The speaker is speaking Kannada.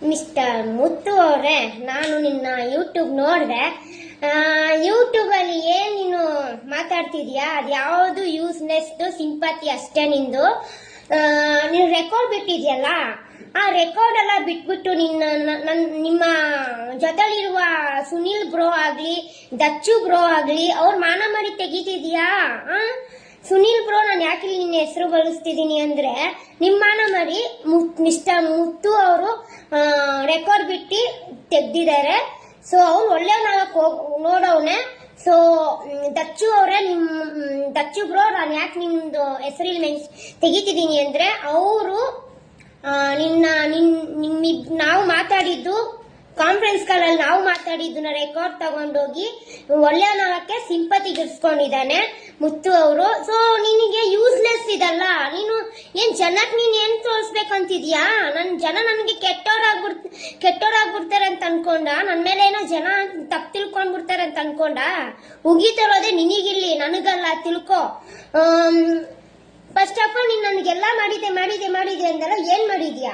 ಮಿಸ್ಟರ್ ಮುತ್ತು ಅವರೇ, ನಾನು ನಿನ್ನ ಯೂಟ್ಯೂಬ್ ನೋಡಿದೆ. ಯೂಟ್ಯೂಬ್ ಅಲ್ಲಿ ಏನ್ ನೀನು ಮಾತಾಡ್ತಿದ್ಯಾ, ಅದ್ಯಾವುದು ಯೂಸ್ಲೆಸ್ ಸಿಂಪತಿ ಅಷ್ಟೇ ನಿಂದು. ನೀನು ರೆಕಾರ್ಡ್ ಬಿಟ್ಟಿದ್ಯಲ್ಲ, ಆ ರೆಕಾರ್ಡ್ ಎಲ್ಲ ಬಿಟ್ಬಿಟ್ಟು ನಿಮ್ಮ ಜೊತೆಲಿರುವ ಸುನೀಲ್ ಬ್ರೋ ಆಗ್ಲಿ, ದಚ್ಚು ಬ್ರೋ ಆಗ್ಲಿ, ಅವ್ರ ಮಾನ ಮಾಡಿ ತೆಗಿತಿದ್ಯಾ? ಸುನೀಲ್ ಬ್ರೋ, ನಾನು ಯಾಕೆ ನಿನ್ನ ಹೆಸರು ಬಳಸ್ತಿದ್ದೀನಿ ಅಂದ್ರೆ, ನಿಮ್ಮ ಮಾನ ಮಾಡಿ ಮಿಸ್ಟರ್ ಮುತ್ತು ಅವರು ರೆಕಾರ್ಡ್ ಬಿಟ್ಟು ತೆಗ್ದಿದ್ದಾರೆ. ಸೊ ಅವ್ರು ಒಳ್ಳೆ ನೋಡವ್ನೆ. ಸೊ ದಚ್ಚು ಅವರೇ, ದಚ್ಚು ಬ್ರೋ, ನಾನು ಯಾಕೆ ನಿಮ್ದು ಹೆಸರಲ್ಲಿ ತೆಗಿತಿದ್ದೀನಿ ಅಂದ್ರೆ, ಅವರು ನಾವು ಮಾತಾಡಿದ್ದು ಕಾನ್ಫರೆನ್ಸ್ ಕಾಲಲ್ಲಿ ನಾವು ಮಾತಾಡಿದ್ದನ್ನ ರೆಕಾರ್ಡ್ ತಗೊಂಡೋಗಿ ಒಳ್ಳೆಯವನಕ್ಕೆ ಸಿಂಪತಿ ಗಿರ್ಸ್ಕೊಂಡಿದ್ದಾನೆ ಮುತ್ತು ಅವರು. ಸೊ ನಿನಗೆ ಯೂಸ್ಲೆಸ್ ಇದಲ್ಲ. ನೀನು ಏನ್ ಜನಕ್ಕೆ ನೀನ್ ಏನ್ ತೋರಿಸ್ಬೇಕಂತಿದ್ಯಾ? ಜನ ನನಗೆ ಕೆಟ್ಟೋರಾಗ್ಬಿಡ್ತಾರೆ ಅಂತ ಅನ್ಕೊಂಡ, ನನ್ನ ಮೇಲೆ ಏನೋ ಜನ ತಪ್ಪು ತಿಳ್ಕೊಂಡ್ಬಿಡ್ತಾರೆ ಅಂತ ಅನ್ಕೊಂಡ. ಉಗಿತಿರೋದೇ ನಿನಗಿಲ್ಲಿ, ನನಗಲ್ಲ, ತಿಳ್ಕೊ. ಫಸ್ಟ್ ಆಫ್ ಆಲ್ ನೀನ್ ನನಗೆಲ್ಲ ಮಾಡಿದೆ ಅಂದಲ್ಲ, ಏನ್ ಮಾಡಿದ್ಯಾ?